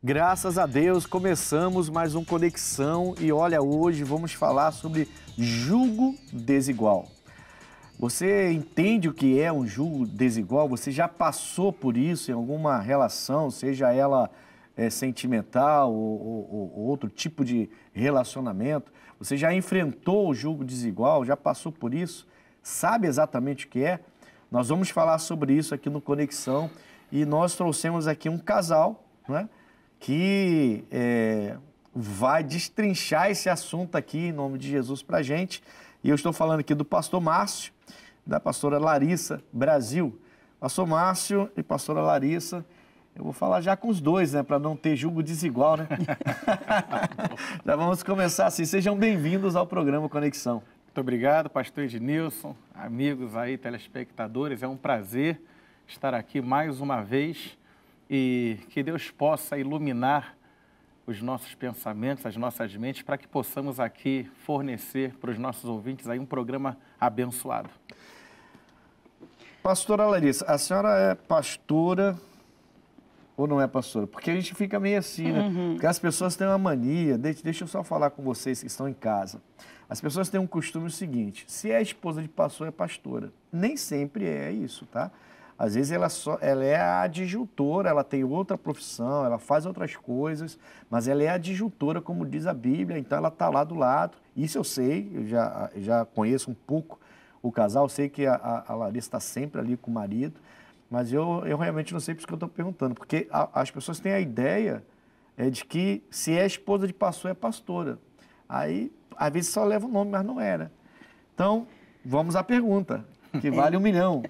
Graças a Deus, começamos mais um Conexão e olha, hoje vamos falar sobre jugo desigual. Você entende o que é um jugo desigual? Você já passou por isso em alguma relação, seja ela sentimental ou outro tipo de relacionamento? Você já enfrentou o jugo desigual? Já passou por isso? Sabe exatamente o que é? Nós vamos falar sobre isso aqui no Conexão e nós trouxemos aqui um casal, né, que vai destrinchar esse assunto aqui em nome de Jesus para a gente. E eu estou falando aqui do pastor Márcio, da pastora Larissa Brasil. Pastor Márcio e pastora Larissa, eu vou falar já com os dois, né, para não ter jugo desigual, né? Já vamos começar assim. Sejam bem-vindos ao programa Conexão. Muito obrigado, pastor Ednilson, amigos aí, telespectadores. É um prazer estar aqui mais uma vez e que Deus possa iluminar os nossos pensamentos, as nossas mentes, para que possamos aqui fornecer para os nossos ouvintes aí um programa abençoado. Pastora Larissa, a senhora é pastora ou não é pastora? Porque a gente fica meio assim, né? Porque as pessoas têm uma mania, deixa eu só falar com vocês que estão em casa. As pessoas têm um costume seguinte, se é esposa de pastor, é pastora. Nem sempre é isso, tá? Às vezes ela é a adjuntora, ela tem outra profissão, ela faz outras coisas, mas ela é a adjuntora, como diz a Bíblia, então ela está lá do lado. Isso eu sei, eu já conheço um pouco o casal, sei que a Larissa está sempre ali com o marido, mas eu realmente não sei por isso que eu estou perguntando, porque as pessoas têm a ideia de que se é esposa de pastor, é pastora. Aí, às vezes só leva o nome, mas não era. Então, vamos à pergunta, que vale 1 milhão.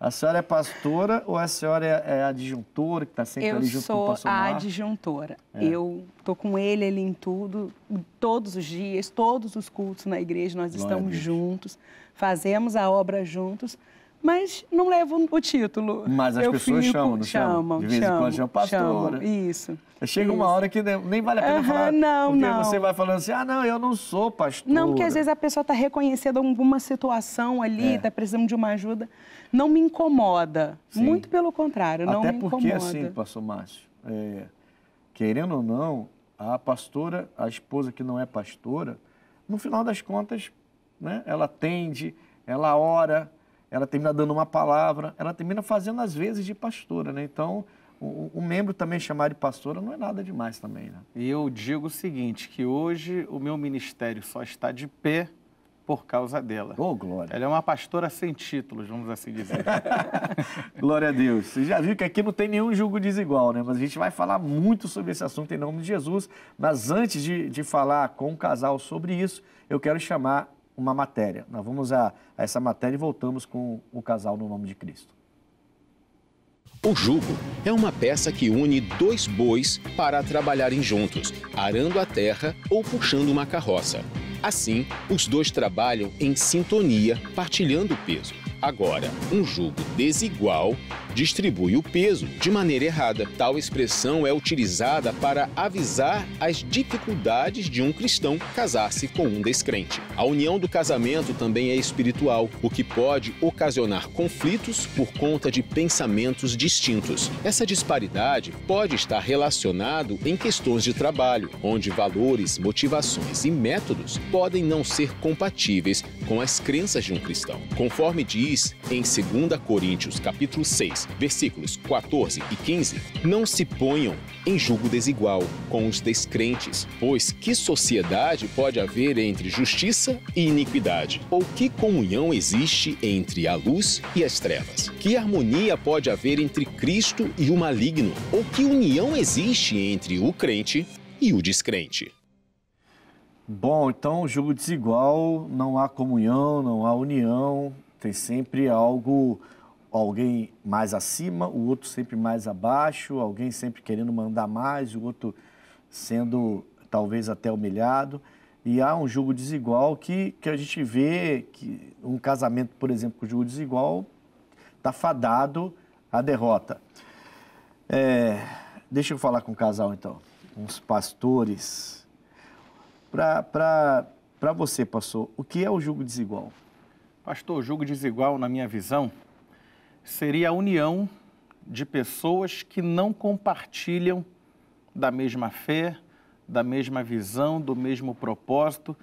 A senhora é pastora ou a senhora é adjuntora, que está sempre ali junto com o pastor Márcio? Eu sou a adjuntora. Eu estou com ele em tudo, todos os dias, todos os cultos na igreja, nós estamos juntos, fazemos a obra juntos, mas não levo o título. Mas as pessoas chamam, não chamam? De vez em quando chamam pastora. Isso. Chega uma hora que nem vale a pena falar, porque você vai falando assim, não, eu não sou pastora. Não, porque às vezes a pessoa está reconhecendo alguma situação ali, está precisando de uma ajuda, não me incomoda. Sim. Muito pelo contrário, não me incomoda. Até porque assim, pastor Márcio, querendo ou não, a pastora, a esposa que não é pastora, no final das contas, né, ela atende, ela ora, ela termina dando uma palavra, ela termina fazendo às vezes de pastora, né? Então, o membro também chamar de pastora não é nada demais também, né? E eu digo o seguinte, que hoje o meu ministério só está de pé por causa dela. Oh, glória! Ela é uma pastora sem títulos, vamos assim dizer. Glória a Deus! Você já viu que aqui não tem nenhum julgo desigual, né? Mas a gente vai falar muito sobre esse assunto em nome de Jesus. Mas antes de falar com o casal sobre isso, eu quero chamar uma matéria. Nós vamos a essa matéria e voltamos com o casal no nome de Cristo. O jugo é uma peça que une 2 bois para trabalharem juntos, arando a terra ou puxando uma carroça. Assim, os 2 trabalham em sintonia, partilhando o peso. Agora, um jugo desigual distribui o peso de maneira errada. Tal expressão é utilizada para avisar as dificuldades de um cristão casar-se com um descrente. A união do casamento também é espiritual, o que pode ocasionar conflitos por conta de pensamentos distintos. Essa disparidade pode estar relacionado em questões de trabalho, onde valores, motivações e métodos podem não ser compatíveis com as crenças de um cristão. Conforme diz em 2 Coríntios, capítulo 6, versículos 14 e 15, não se ponham em jugo desigual com os descrentes, pois que sociedade pode haver entre justiça e iniquidade? Ou que comunhão existe entre a luz e as trevas? Que harmonia pode haver entre Cristo e o maligno? Ou que união existe entre o crente e o descrente? Bom, então, jugo desigual, não há comunhão, não há união, tem sempre alguém mais acima, o outro sempre mais abaixo, alguém sempre querendo mandar mais, o outro sendo talvez até humilhado. E há um jugo desigual que a gente vê que um casamento, por exemplo, com jugo desigual está fadado à derrota. Deixa eu falar com o casal, então, uns pastores. Para você, pastor, o que é o jugo desigual? Pastor, o jugo desigual, na minha visão, seria a união de pessoas que não compartilham da mesma fé, da mesma visão, do mesmo propósito.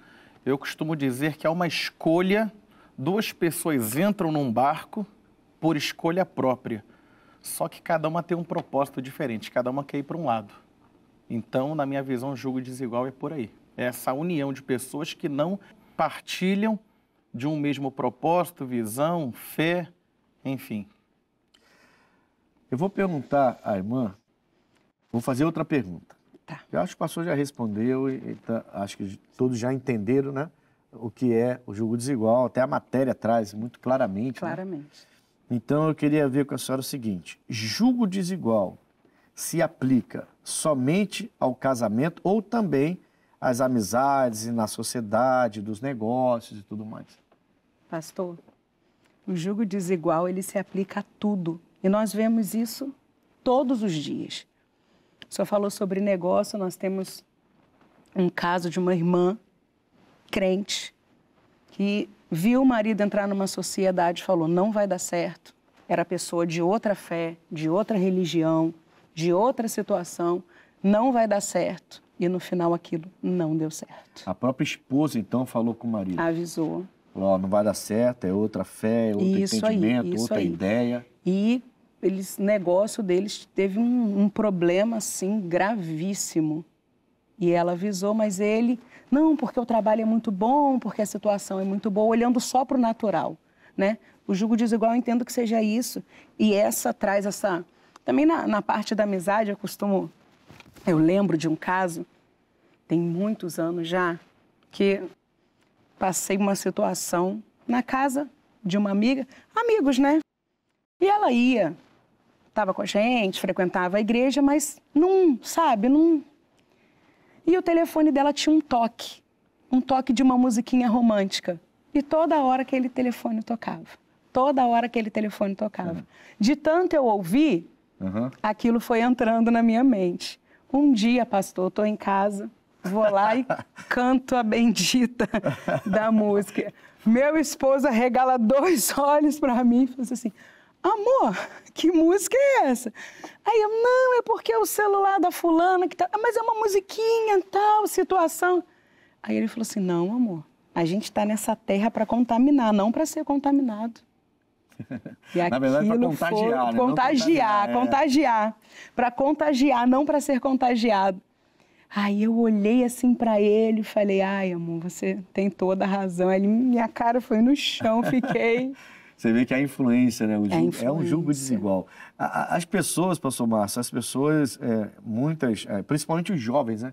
Eu costumo dizer que há uma escolha, duas pessoas entram num barco por escolha própria, só que cada uma tem um propósito diferente, cada uma quer ir para um lado. Então, na minha visão, o jugo desigual é por aí. É essa união de pessoas que não partilham de um mesmo propósito, visão, fé, enfim. Eu vou perguntar à irmã, vou fazer outra pergunta. Tá. Eu acho que o pastor já respondeu e acho que todos já entenderam, né, o que é o jugo desigual, até a matéria traz muito claramente. Claramente. Né? Então, eu queria ver com a senhora o seguinte, jugo desigual se aplica somente ao casamento ou também às amizades e na sociedade, dos negócios e tudo mais? Pastor, o jugo desigual, ele se aplica a tudo. E nós vemos isso todos os dias. O senhor falou sobre negócio, nós temos um caso de uma irmã crente que viu o marido entrar numa sociedade e falou, não vai dar certo. Era pessoa de outra fé, de outra religião, de outra situação, não vai dar certo. E no final aquilo não deu certo. A própria esposa, então, falou com o marido. Avisou. Falou, não vai dar certo, é outra fé, é outro entendimento, outra ideia. E o negócio deles teve um problema, assim, gravíssimo. E ela avisou, mas ele, não, porque o trabalho é muito bom, porque a situação é muito boa, olhando só para o natural, né? O jugo desigual, eu entendo que seja isso. E essa traz essa... Também na parte da amizade, eu lembro de um caso, tem muitos anos já, que passei uma situação na casa de uma amiga, amigos, né? E ela estava com a gente, frequentava a igreja, mas não. E o telefone dela tinha um toque de uma musiquinha romântica. E toda hora aquele telefone tocava. De tanto eu ouvir, aquilo foi entrando na minha mente. Um dia, pastor, estou em casa, vou lá e canto a bendita da música. Meu esposo regala 2 olhos para mim e fala assim, amor, que música é essa? Aí eu, não, é porque é o celular da fulana que tá... Mas é uma musiquinha, tal, situação. Aí ele falou assim, não, amor, a gente está nessa terra para contaminar, não para ser contaminado. E na verdade, para contagiar, né? Contagiar. Para contagiar, não para ser contagiado. Aí eu olhei assim para ele e falei, ai, amor, você tem toda a razão. Aí minha cara foi no chão, fiquei... Você vê que a influência, né? É um jugo desigual. As pessoas, pastor Márcio, muitas, principalmente os jovens, né?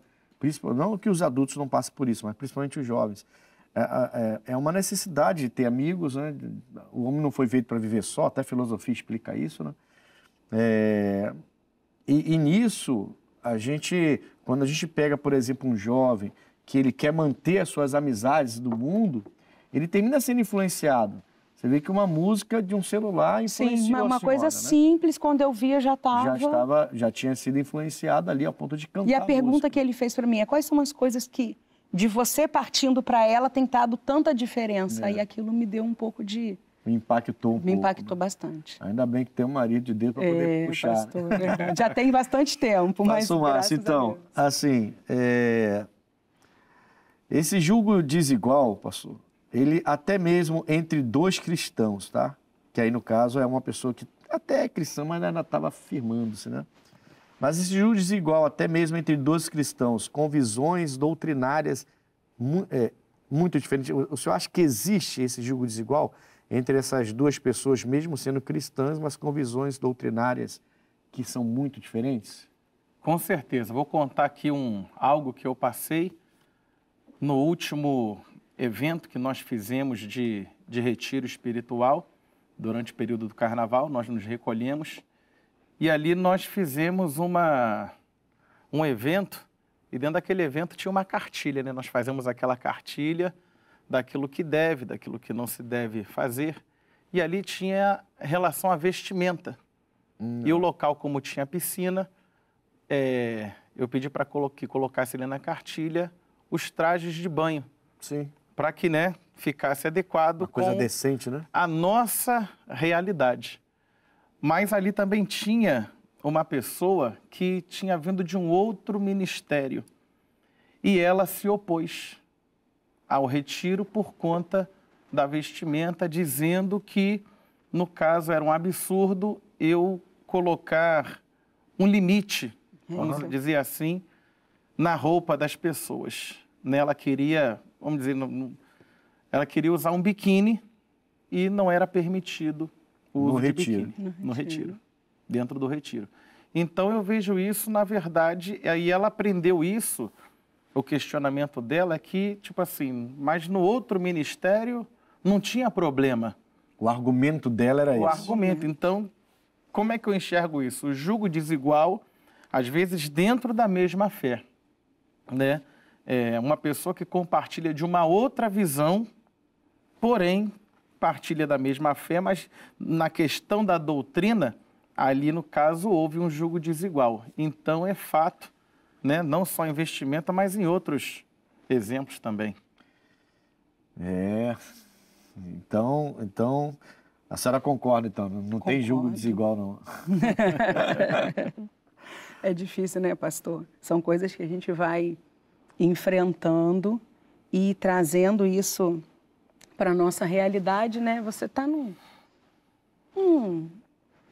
Não que os adultos não passem por isso, mas principalmente os jovens. É uma necessidade de ter amigos, né? O homem não foi feito para viver só, até a filosofia explica isso, né? E nisso, quando a gente pega, por exemplo, um jovem que ele quer manter as suas amizades do mundo, ele termina sendo influenciado. Você vê que uma música de um celular influenciou Sim, uma coisa, né? Simples, quando eu via já tinha sido influenciada ali ao ponto de cantar. E a pergunta que ele fez para mim é, quais são as coisas que, de você partindo para ela, tem dado tanta diferença? E aquilo me deu um pouco de... Me impactou um pouco. Me impactou bastante. Ainda bem que tem um marido de Deus para poder puxar. Pastor, já tem bastante tempo, mas Márcio, então, assim, esse jugo desigual, pastor, ele até mesmo entre 2 cristãos, tá? Que aí, no caso, é uma pessoa que até é cristã, mas ainda estava firmando-se, né? Mas esse jugo desigual, até mesmo entre 2 cristãos, com visões doutrinárias muito diferentes. O senhor acha que existe esse jugo desigual entre essas 2 pessoas, mesmo sendo cristãs, mas com visões doutrinárias que são muito diferentes? Com certeza. Vou contar aqui algo que eu passei no último evento que nós fizemos de retiro espiritual, durante o período do carnaval, nós nos recolhemos, e ali nós fizemos um evento, e dentro daquele evento tinha uma cartilha, né? Nós fazemos aquela cartilha daquilo que deve, daquilo que não se deve fazer, e ali tinha relação à vestimenta. E o local, como tinha piscina, eu pedi para que colocasse ali na cartilha os trajes de banho. Sim. Para que, né, ficasse adequado com decente, né? A nossa realidade. Mas ali também tinha uma pessoa que tinha vindo de um outro ministério e ela se opôs ao retiro por conta da vestimenta, dizendo que, no caso, era um absurdo eu colocar um limite, vamos dizer assim, na roupa das pessoas. Ela queria, vamos dizer, ela queria usar um biquíni e não era permitido o uso de biquíni no retiro, dentro do retiro. Então eu vejo isso, na verdade, aí ela aprendeu isso, o questionamento dela é que, tipo assim, mas no outro ministério não tinha problema. O argumento dela era esse. O argumento. Então, como é que eu enxergo isso? O julgo desigual, às vezes, dentro da mesma fé, né? Uma pessoa que compartilha de uma outra visão, porém, partilha da mesma fé, mas na questão da doutrina, ali, no caso, houve um julgo desigual. Então, é fato, né? Não só em vestimenta, mas em outros exemplos também. Então, a senhora concorda, então, não tem julgo desigual, não. É difícil, né, pastor? São coisas que a gente vai enfrentando e trazendo isso para a nossa realidade, né? Você está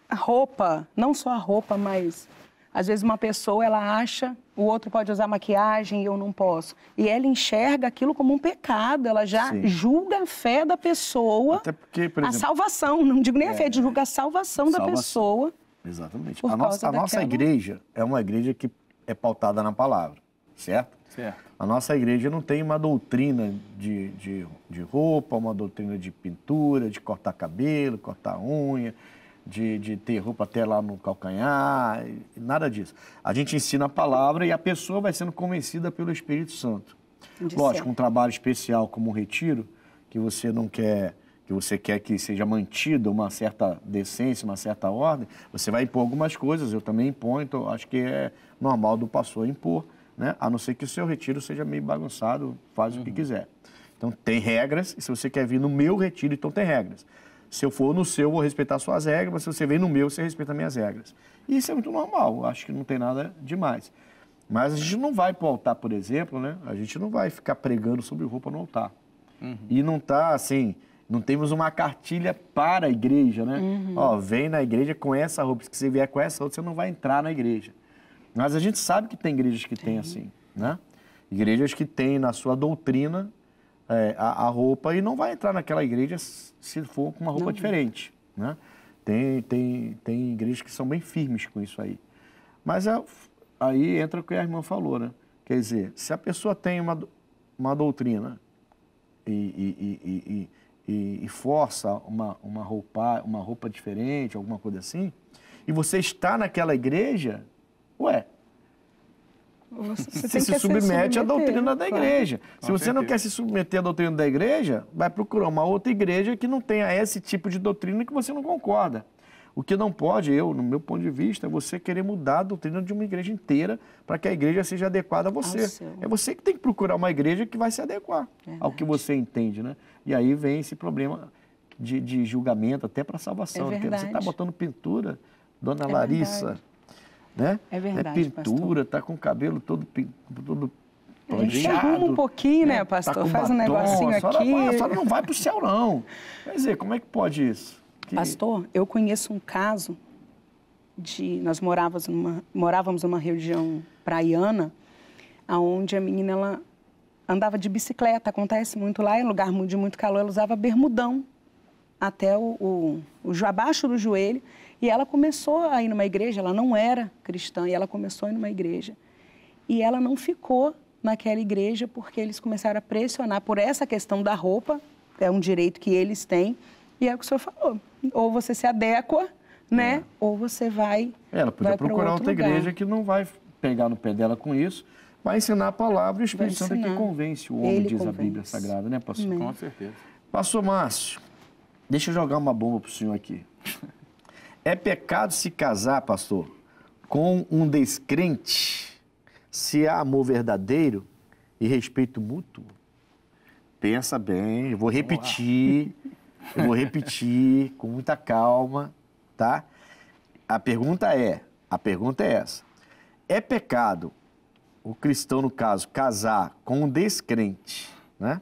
a roupa, não só a roupa, mas às vezes uma pessoa, ela acha, o outro pode usar maquiagem e eu não posso. E ela enxerga aquilo como um pecado, ela já julga a fé da pessoa, até porque, por exemplo, a salvação, não digo nem a fé, julga a salvação da pessoa. Exatamente. A nossa igreja é uma igreja que é pautada na palavra, certo? Certo. A nossa igreja não tem uma doutrina de roupa, uma doutrina de pintura, de cortar cabelo, cortar unha, de ter roupa até lá no calcanhar, nada disso. A gente ensina a palavra e a pessoa vai sendo convencida pelo Espírito Santo. Lógico, um trabalho especial como um retiro, que você não quer, que você quer que seja mantida uma certa decência, uma certa ordem, você vai impor algumas coisas, eu também imponho, então acho que é normal do pastor impor, né? A não ser que o seu retiro seja meio bagunçado, faz o que quiser. Então tem regras, e se você quer vir no meu retiro, então tem regras. Se eu for no seu, eu vou respeitar suas regras, mas se você vem no meu, você respeita minhas regras. E isso é muito normal, acho que não tem nada demais. Mas a gente não vai para o altar, por exemplo, né? A gente não vai ficar pregando sobre roupa no altar. E não tá assim, não temos uma cartilha para a igreja, né? Ó, vem na igreja com essa roupa, se você vier com essa outra, você não vai entrar na igreja. Mas a gente sabe que tem igrejas que tem assim, né? Igrejas que têm na sua doutrina a roupa e não vai entrar naquela igreja se for com uma roupa diferente, né? Tem igrejas que são bem firmes com isso aí. Mas aí entra o que a irmã falou, né? Quer dizer, se a pessoa tem uma doutrina e força uma roupa diferente, alguma coisa assim, e você está naquela igreja, você se submete à doutrina da igreja. Se você não quer se submeter à doutrina da igreja, vai procurar uma outra igreja que não tenha esse tipo de doutrina que você não concorda. O que não pode, no meu ponto de vista, é você querer mudar a doutrina de uma igreja inteira para que a igreja seja adequada a você. É você que tem que procurar uma igreja que vai se adequar ao que você entende, né? E aí vem esse problema de julgamento até para salvação. Porque você está botando pintura, Dona Larissa... Né? É verdade, pintura, tá com o cabelo todo a gente arruma um pouquinho, né, pastor? Tá faz um negocinho aqui. A senhora não vai pro céu, não. Quer dizer, como é que pode isso? Pastor, eu conheço um caso nós morávamos numa região praiana, onde a menina ela andava de bicicleta, acontece muito lá, em lugar de muito calor, ela usava bermudão até abaixo do joelho. E ela começou a ir numa igreja, ela não era cristã, e ela começou a ir numa igreja. E ela não ficou naquela igreja porque eles começaram a pressionar por essa questão da roupa, é um direito que eles têm, e é o que o senhor falou. Ou você se adequa, né? Ou você vai ela podia procurar outra igreja que não vai pegar no pé dela com isso, vai ensinar a palavra e o Espírito Santo é que convence o homem, diz a Bíblia Sagrada, né, pastor? Com certeza. Pastor Márcio, deixa eu jogar uma bomba pro senhor aqui. É pecado se casar, pastor, com um descrente, se há amor verdadeiro e respeito mútuo? Pensa bem, eu vou repetir com muita calma, tá? A pergunta é, A pergunta é essa. É pecado o cristão, no caso, casar com um descrente, né?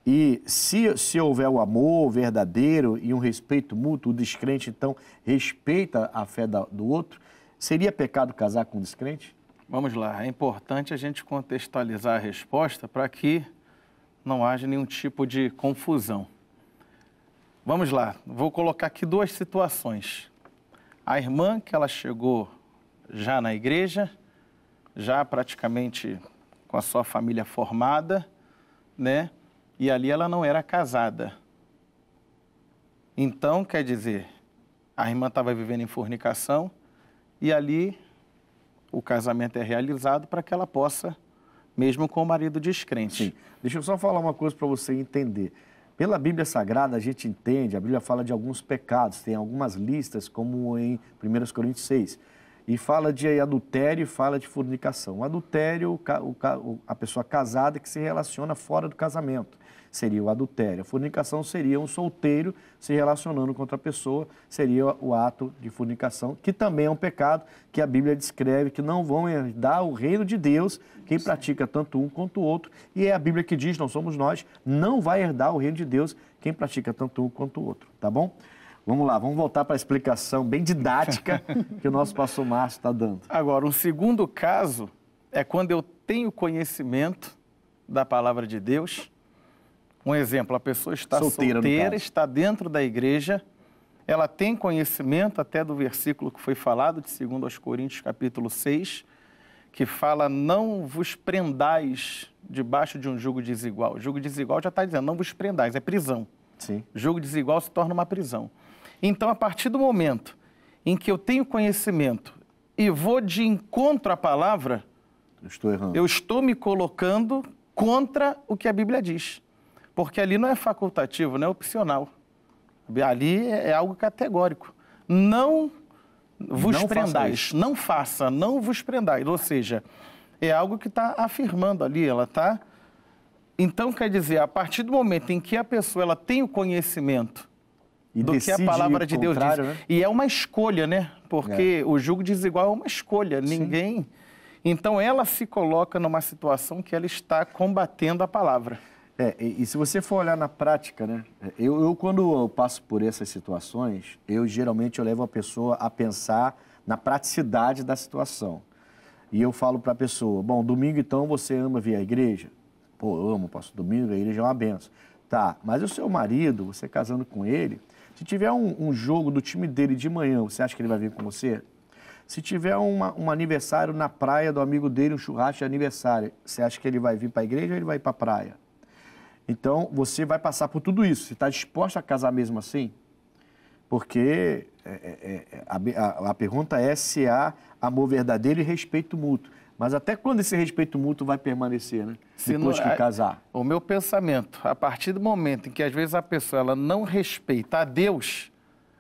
E se houver o amor verdadeiro e um respeito mútuo, o descrente, então, respeita a fé do outro, seria pecado casar com um descrente? Vamos lá, é importante a gente contextualizar a resposta para que não haja nenhum tipo de confusão. Vamos lá, vou colocar aqui duas situações. A irmã, que ela chegou já na igreja, já praticamente com a sua família formada, né? E ali ela não era casada. Então, quer dizer, a irmã estava vivendo em fornicação e ali o casamento é realizado para que ela possa, mesmo com o marido descrente. Sim. Deixa eu só falar uma coisa para você entender. Pela Bíblia Sagrada, a gente entende, a Bíblia fala de alguns pecados, tem algumas listas, como em 1 Coríntios 6. E fala de adultério e fala de fornicação. O adultério, a pessoa casada que se relaciona fora do casamento, seria o adultério. A fornicação seria um solteiro se relacionando com outra pessoa, seria o ato de fornicação, que também é um pecado que a Bíblia descreve, que não vão herdar o reino de Deus quem pratica tanto um quanto o outro. E é a Bíblia que diz, não somos nós, não vai herdar o reino de Deus quem pratica tanto um quanto o outro, tá bom? Vamos lá, vamos voltar para a explicação bem didática que o nosso pastor Márcio está dando. Agora, um segundo caso é quando eu tenho conhecimento da palavra de Deus. Um exemplo, a pessoa está solteira, está dentro da igreja, ela tem conhecimento até do versículo que foi falado, de 2 Coríntios, capítulo 6, que fala, não vos prendais debaixo de um jugo desigual. O jugo desigual já está dizendo, não vos prendais, é prisão. Sim. Jugo desigual se torna uma prisão. Então, a partir do momento em que eu tenho conhecimento e vou de encontro à palavra, eu estou me colocando contra o que a Bíblia diz. Porque ali não é facultativo, não é opcional. Ali é algo categórico. Não vos prendais, não faça, não vos prendais. Ou seja, é algo que está afirmando ali, ela está... Então, quer dizer, a partir do momento em que a pessoa ela tem o conhecimento do que a palavra de Deus diz, né? E é uma escolha, né? Porque o jugo desigual é uma escolha, ninguém... Então, ela se coloca numa situação que ela está combatendo a palavra. E se você for olhar na prática, né? Quando eu passo por essas situações, geralmente eu levo a pessoa a pensar na praticidade da situação. E eu falo para a pessoa, bom, domingo então você ama vir à igreja? Pô, eu amo, pastor, domingo a igreja é uma benção. Tá, mas o seu marido, você casando com ele, se tiver um jogo do time dele de manhã, você acha que ele vai vir com você? Se tiver um aniversário na praia do amigo dele, um churrasco de aniversário, você acha que ele vai vir para a igreja ou ele vai para a praia? Então, você vai passar por tudo isso. Você está disposto a casar mesmo assim? Porque a pergunta é se há amor verdadeiro e respeito mútuo. Mas até quando esse respeito mútuo vai permanecer, né? Depois que casar? O meu pensamento, a partir do momento em que às vezes a pessoa ela não respeita a Deus,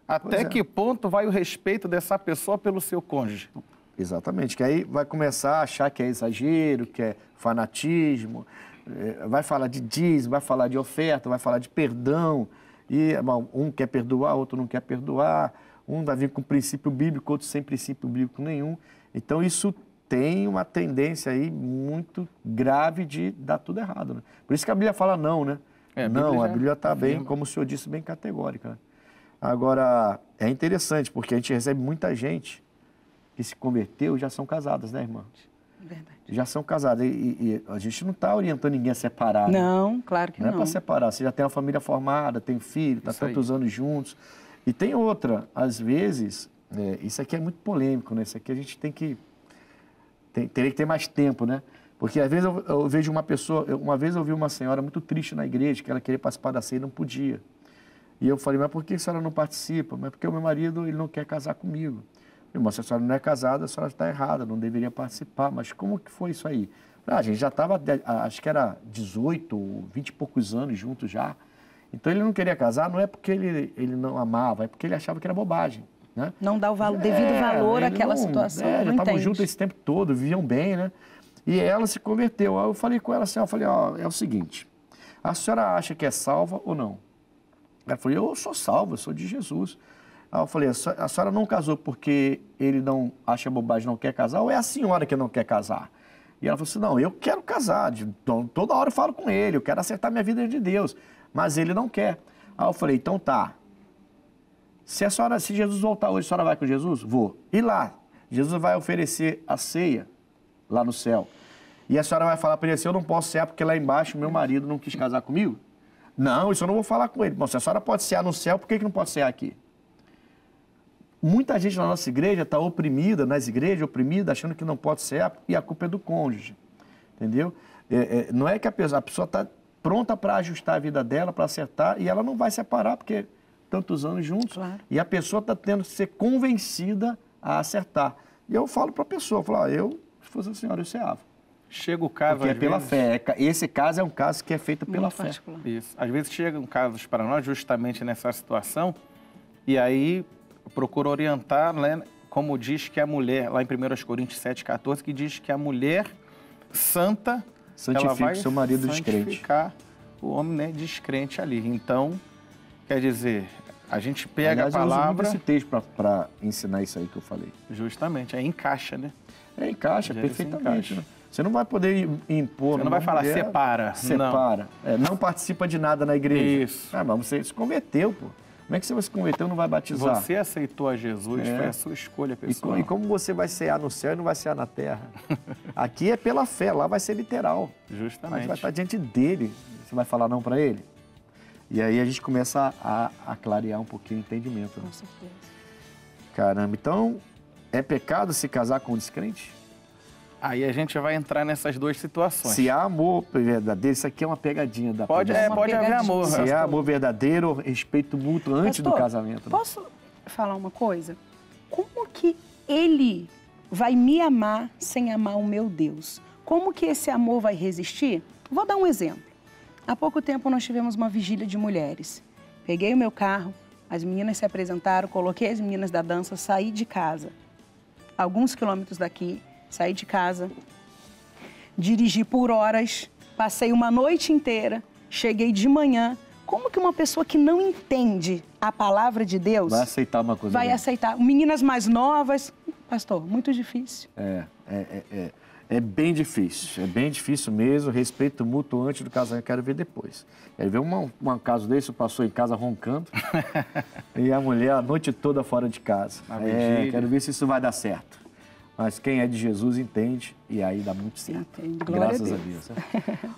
até que ponto vai o respeito dessa pessoa pelo seu cônjuge? Exatamente, que aí vai começar a achar que é exagero, que é fanatismo, vai falar de dízimo, vai falar de oferta, vai falar de perdão, e um quer perdoar, outro não quer perdoar, um vai vir com princípio bíblico, outro sem princípio bíblico nenhum. Então isso tem uma tendência aí muito grave de dar tudo errado, né? Por isso que a Bíblia fala não, né? A Bíblia está bem, como o senhor disse, bem categórica, né? Agora, é interessante, porque a gente recebe muita gente que se converteu e já são casadas, né, irmã? Verdade. Já são casadas. E a gente não está orientando ninguém a separar. Não, né? Claro que não. Não é para separar. Você já tem uma família formada, tem filho, está tantos anos juntos. E tem outra, às vezes, isso aqui é muito polêmico, né? Isso aqui a gente teria que ter mais tempo, né? Porque às vezes eu vejo uma pessoa, uma vez eu vi uma senhora muito triste na igreja, que ela queria participar da ceia e não podia. E eu falei, mas por que a senhora não participa? Mas porque o meu marido ele não quer casar comigo. Irmã, se a senhora não é casada, a senhora está errada, não deveria participar. Mas como que foi isso aí? A gente já estava, acho que era 18, 20 e poucos anos juntos já. Então ele não queria casar, não é porque ele não amava, é porque ele achava que era bobagem, né? Não dá o devido valor àquela situação. Já estavam juntos esse tempo todo, viviam bem, né? E ela se converteu. Aí eu falei com ela assim, é o seguinte, a senhora acha que é salva ou não? Ela falou, eu sou salva, eu sou de Jesus. Aí eu falei, a senhora não casou porque ele não acha bobagem, não quer casar, ou é a senhora que não quer casar? E ela falou assim, não, eu quero casar, toda hora eu falo com ele, eu quero acertar minha vida de Deus, mas ele não quer. Aí eu falei, então tá, se Jesus voltar hoje, a senhora vai com Jesus? Vou. E lá, Jesus vai oferecer a ceia lá no céu. E a senhora vai falar para ele assim, eu não posso cear porque lá embaixo meu marido não quis casar comigo? Não, isso eu não vou falar com ele. Bom, se a senhora pode cear no céu, por que não pode cear aqui? Muita gente na nossa igreja está oprimida, nas igrejas, oprimida, achando que não pode cear, e a culpa é do cônjuge, entendeu? Não é que a pessoa está pronta para ajustar a vida dela, para acertar, e ela não vai separar, porque tantos anos juntos, claro. E a pessoa está tendo que ser convencida a acertar. E eu falo para a pessoa, se fosse a senhora, eu ceava. Chega o caso, porque é pela fé. Esse caso é um caso que é feito pela fé. Isso. Às vezes chegam casos para nós justamente nessa situação, e aí procura orientar, né, como diz que a mulher, lá em 1 Coríntios 7,14, que diz que a mulher santa, ela vai seu marido santificar o homem, né, descrente ali. Então, quer dizer, a gente pega a palavra... Eu uso esse texto para ensinar isso aí que eu falei. Justamente, encaixa, né? Encaixa perfeitamente. Encaixa. Você não vai poder impor... Você não vai falar separa. Separa. Não participa de nada na igreja. Isso. Mas você se converteu, pô. Como é que você se converteu e não vai batizar? Você aceitou a Jesus, foi a sua escolha pessoal. E como você vai cear no céu e não vai cear na terra? Aqui é pela fé, lá vai ser literal. Justamente. Mas vai estar diante dele. Você vai falar não para ele? E aí a gente começa a clarear um pouquinho o entendimento. Né? Com certeza. Caramba, então é pecado se casar com um descrente? Aí a gente vai entrar nessas duas situações. Se há amor verdadeiro, isso aqui é uma pegadinha da pode haver amor. Se há amor verdadeiro, respeito mútuo antes do casamento. Posso falar uma coisa? Como que ele vai me amar sem amar o meu Deus? Como que esse amor vai resistir? Vou dar um exemplo. Há pouco tempo nós tivemos uma vigília de mulheres. Peguei o meu carro, as meninas se apresentaram, coloquei as meninas da dança, saí de casa. Alguns quilômetros daqui, saí de casa, dirigi por horas, passei uma noite inteira, cheguei de manhã. Como que uma pessoa que não entende a palavra de Deus... vai aceitar uma coisa vai aceitar? Meninas mais novas... Pastor, muito difícil. É bem difícil mesmo, respeito mútuo antes do casamento, quero ver depois. Quero ver um caso desse, passou em casa roncando, e a mulher a noite toda fora de casa. Quero ver se isso vai dar certo. Mas quem é de Jesus entende, e aí dá muito certo. Graças a Deus.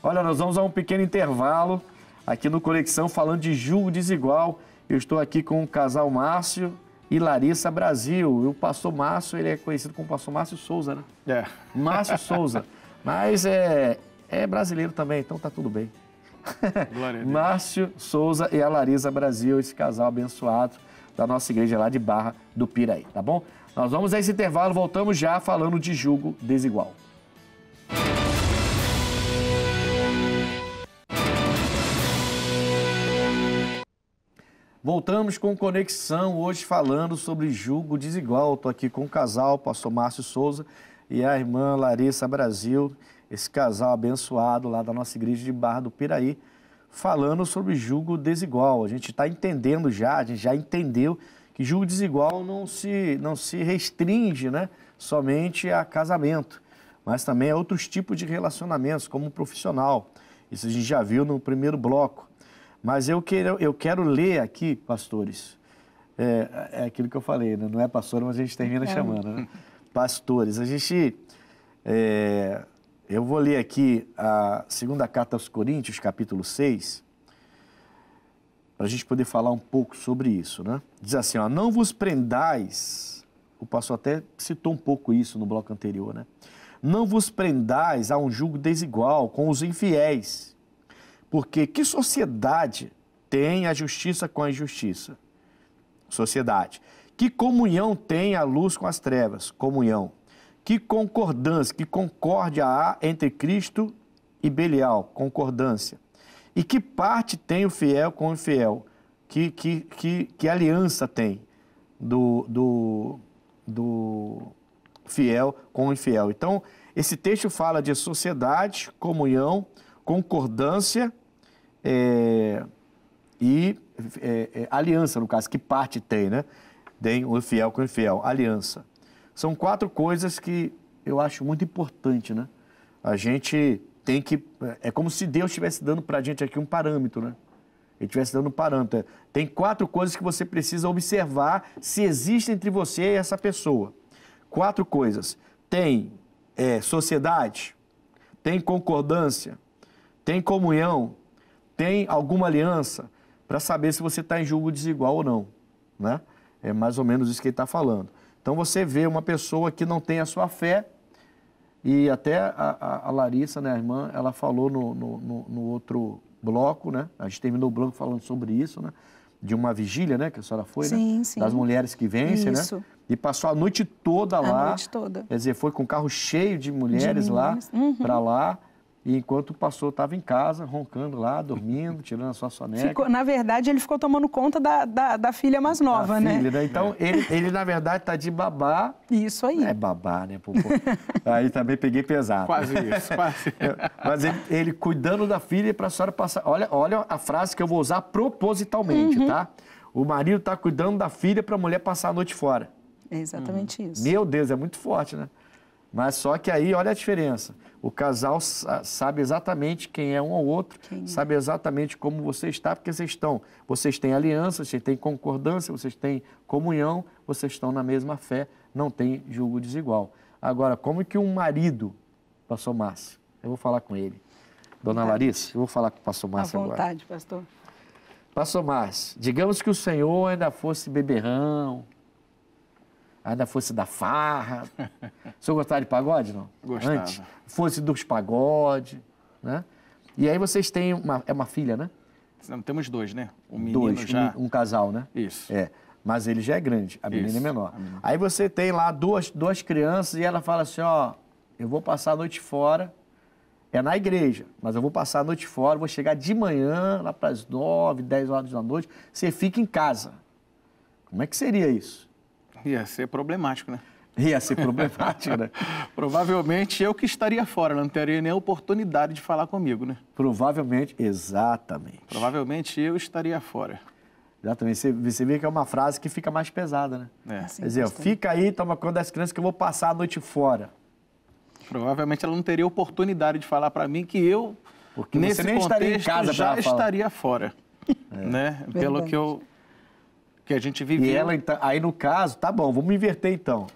Olha, nós vamos a um pequeno intervalo aqui no Conexão, falando de julgo desigual. Eu estou aqui com o casal Márcio e Larissa Brasil. E o pastor Márcio, ele é conhecido como pastor Márcio Souza, né? Márcio Souza. Mas é brasileiro também, então tá tudo bem. Márcio Souza e a Larissa Brasil, esse casal abençoado da nossa igreja lá de Barra do Piraí, tá bom? Nós vamos a esse intervalo, voltamos já falando de julgo desigual. Voltamos com Conexão, hoje falando sobre julgo desigual. Estou aqui com o casal, o pastor Márcio Souza e a irmã Larissa Brasil, esse casal abençoado lá da nossa igreja de Barra do Piraí, falando sobre julgo desigual. A gente está entendendo a gente já entendeu que julgo desigual não se restringe, né, somente a casamento, mas também a outros tipos de relacionamentos, como profissional. Isso a gente já viu no primeiro bloco. Mas eu quero ler aqui, pastores, é aquilo que eu falei, né? Não é pastor, mas a gente termina chamando, né? Pastores. Eu vou ler aqui a segunda carta aos Coríntios, capítulo 6, para a gente poder falar um pouco sobre isso, né? Diz assim, ó, não vos prendais, o pastor até citou um pouco isso no bloco anterior, né? Não vos prendais a um julgo desigual com os infiéis, porque que sociedade tem a justiça com a injustiça? Sociedade. Que comunhão tem a luz com as trevas? Comunhão. Que concordância, que concórdia há entre Cristo e Belial? Concordância. E que parte tem o fiel com o infiel? Que aliança tem do fiel com o infiel? Então, esse texto fala de sociedade, comunhão, concordância e aliança, no caso, que parte tem, né? tem o infiel com o infiel. Aliança. São 4 coisas que eu acho muito importante, né? A gente tem que... É como se Deus estivesse dando para a gente aqui um parâmetro, né? Ele estivesse dando um parâmetro. Tem 4 coisas que você precisa observar se existe entre você e essa pessoa. 4 coisas. Tem sociedade, tem concordância, tem comunhão, tem alguma aliança, para saber se você está em julgo desigual ou não, né? É mais ou menos isso que ele está falando. Então você vê uma pessoa que não tem a sua fé, e até a Larissa, né, a irmã, ela falou no outro bloco, né? A gente terminou o bloco falando sobre isso, né? De uma vigília, né? Que a senhora foi, sim, né? Sim. Das mulheres que vencem, isso. né? E passou a noite toda lá. A noite toda. Quer dizer, foi com um carro cheio de mulheres lá, para lá. E enquanto o pastor estava em casa, roncando lá, dormindo, tirando a sua soneca. Na verdade, ele ficou tomando conta da filha mais nova, né? Filha, né? Então, ele, na verdade, está de babá. Isso aí. É babá, né? Aí também peguei pesado. Quase isso, quase. Mas ele cuidando da filha para a senhora passar... Olha a frase que eu vou usar propositalmente, tá? O marido está cuidando da filha para a mulher passar a noite fora. É exatamente isso. Meu Deus, é muito forte, né? Mas só que aí, olha a diferença. O casal sabe exatamente quem é um ao outro, sabe exatamente como você está, porque vocês têm aliança, vocês têm concordância, vocês têm comunhão, vocês estão na mesma fé, não tem julgo desigual. Agora, como que um marido, pastor Márcio, eu vou falar com ele. Dona Larissa, eu vou falar com o pastor Márcio agora. À vontade, pastor. Pastor Márcio, digamos que o senhor ainda fosse beberrão, ainda fosse da farra. O senhor gostava de pagode, não? Gostava. Antes, fosse dos pagodes, né? E aí vocês têm uma filha, né? Não, temos 2, né? Um menino já... Um casal, né? Isso. Mas ele já é grande, a menina é menor. Menina. Aí você tem lá duas crianças e ela fala assim, ó, eu vou passar a noite fora, é na igreja, mas eu vou passar a noite fora, vou chegar de manhã, lá para as 9, 10 horas da noite, você fica em casa. Como é que seria isso? Ia ser problemático, né? Ia ser problemático, né? Provavelmente eu que estaria fora, não teria nem a oportunidade de falar comigo, né? Provavelmente, exatamente. Provavelmente eu estaria fora. Exatamente. Você vê que é uma frase que fica mais pesada, né? Assim, quer dizer, fica aí, toma conta das crianças que eu vou passar a noite fora. Provavelmente ela não teria oportunidade de falar para mim que eu, porque nesse você nem contexto, estaria em casa já estaria fora, né? Pelo que a gente viveu. E ela, então, aí no caso, tá bom, vamos inverter então.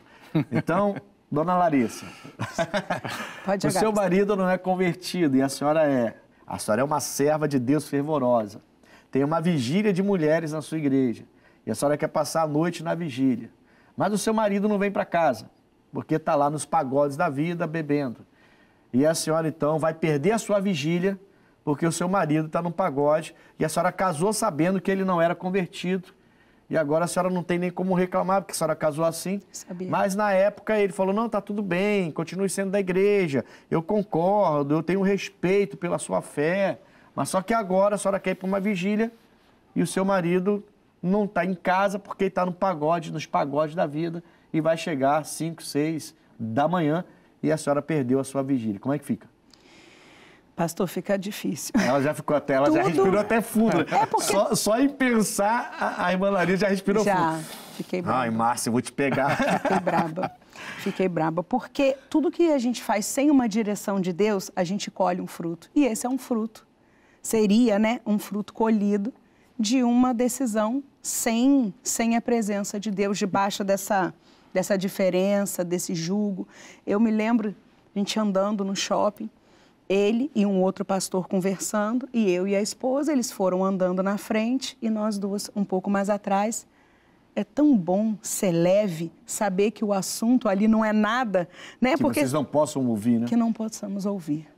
Então, dona Larissa, Pode o seu marido não é convertido e a senhora é. A senhora é uma serva de Deus fervorosa. Tem uma vigília de mulheres na sua igreja. E a senhora quer passar a noite na vigília. Mas o seu marido não vem para casa, porque está lá nos pagodes da vida bebendo. E a senhora, então, vai perder a sua vigília, porque o seu marido está no pagode. E a senhora casou sabendo que ele não era convertido. E agora a senhora não tem nem como reclamar, porque a senhora casou assim. Sabia. Mas na época ele falou, não, tá tudo bem, continue sendo da igreja, eu concordo, eu tenho respeito pela sua fé. Mas só que agora a senhora quer ir para uma vigília e o seu marido não está em casa porque está no pagode, nos pagodes da vida, e vai chegar às 5, 6 da manhã e a senhora perdeu a sua vigília. Como é que fica? Pastor, fica difícil. Ela já ficou até, ela já respirou até fundo. Porque... Só em pensar, a irmã Larissa já respirou fundo. Já, fiquei brava. Ai, Márcia, eu vou te pegar. Fiquei braba, porque tudo que a gente faz sem uma direção de Deus, a gente colhe um fruto. E esse é um fruto. Seria, né, um fruto colhido de uma decisão sem a presença de Deus, debaixo dessa diferença, desse julgo. Eu me lembro, a gente andando no shopping, ele e um outro pastor conversando, e eu e a esposa, eles foram andando na frente e nós duas um pouco mais atrás. É tão bom ser leve, saber que o assunto ali não é nada, né? Que vocês não possam ouvir, né? Que não possamos ouvir.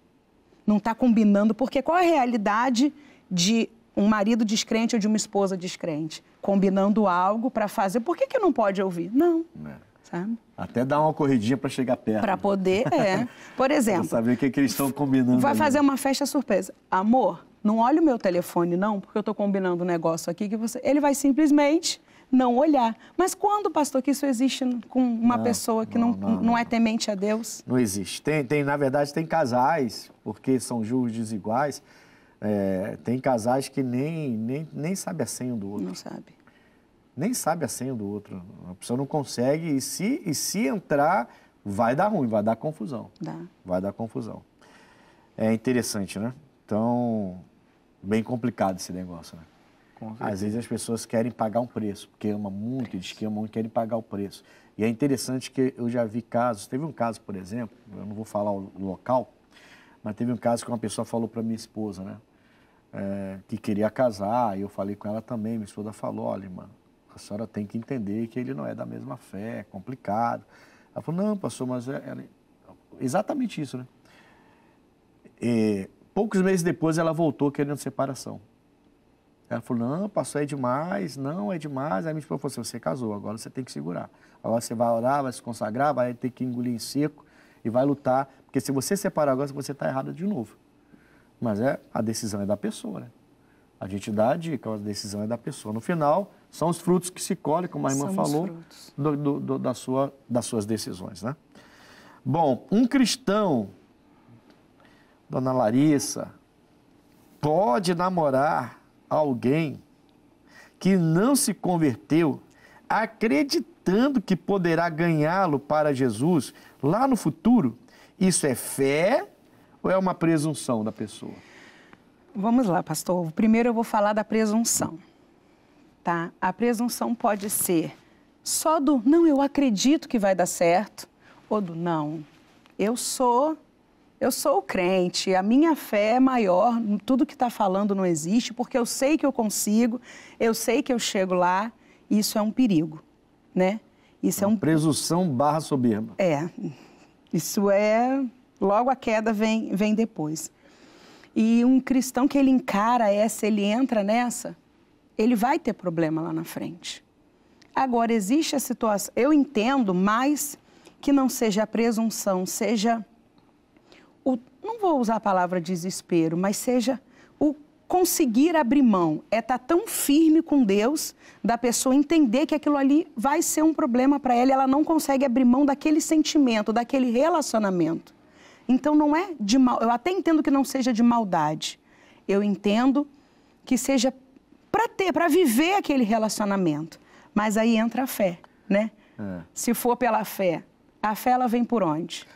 Não está combinando, porque qual é a realidade de um marido descrente ou de uma esposa descrente? Combinando algo para fazer, por que não pode ouvir? Não, sabe? Até dar uma corridinha para chegar perto. Para poder, Por exemplo... Pra saber o que eles estão combinando. Vai ali. fazer uma festa surpresa. Amor, não olha o meu telefone não, porque eu estou combinando um negócio aqui que você... Ele vai simplesmente não olhar. Mas quando, pastor, que isso existe com uma pessoa que não é temente a Deus? Não existe. Na verdade, tem casais, porque são julgos desiguais, tem casais que nem sabe a senha um do outro. Não sabe. Nem sabe a senha do outro. A pessoa não consegue e se entrar, vai dar ruim, vai dar confusão. Vai dar confusão. É interessante, né? Então, bem complicado esse negócio, né? Às vezes as pessoas querem pagar um preço, porque ama muito, diz que amam e querem pagar o preço. E é interessante que eu já vi casos, teve um caso, por exemplo, eu não vou falar o local, mas teve um caso que uma pessoa falou para minha esposa, né? Que queria casar, e eu falei com ela também, minha esposa falou, olha, irmã, a senhora tem que entender que ele não é da mesma fé, é complicado. Ela falou, não, pastor, mas exatamente isso, né? E poucos meses depois ela voltou querendo separação. Ela falou, não, pastor, é demais, não, é demais. Aí minha esposa falou assim, você casou, agora você tem que segurar. Agora você vai orar, vai se consagrar, vai ter que engolir em seco e vai lutar. Porque se você separar agora, você está errada de novo. Mas a decisão é da pessoa, né? A gente dá a dica, a decisão é da pessoa. No final, são os frutos que se colhem, como a irmã falou, das suas decisões, né? Bom, um cristão, dona Larissa, pode namorar alguém que não se converteu, acreditando que poderá ganhá-lo para Jesus lá no futuro? Isso é fé ou é uma presunção da pessoa? Vamos lá, pastor. Primeiro eu vou falar da presunção, tá? A presunção pode ser só do não, eu acredito que vai dar certo, ou do não, eu sou o crente, a minha fé é maior, tudo que está falando não existe, porque eu sei que eu consigo, eu sei que eu chego lá, isso é um perigo, né? Isso é presunção / soberba. Isso é, logo a queda vem depois. E um cristão que ele encara ele entra nessa, ele vai ter problema lá na frente. Agora, existe a situação, eu entendo mais que não seja a presunção, seja não vou usar a palavra desespero, mas seja o conseguir abrir mão. Estar tão firme com Deus, da pessoa entender que aquilo ali vai ser um problema para ela não consegue abrir mão daquele sentimento, daquele relacionamento. Então não é de mal, eu até entendo que não seja de maldade. Eu entendo que seja para viver aquele relacionamento. Mas aí entra a fé, né? Se for pela fé, a fé ela vem por onde?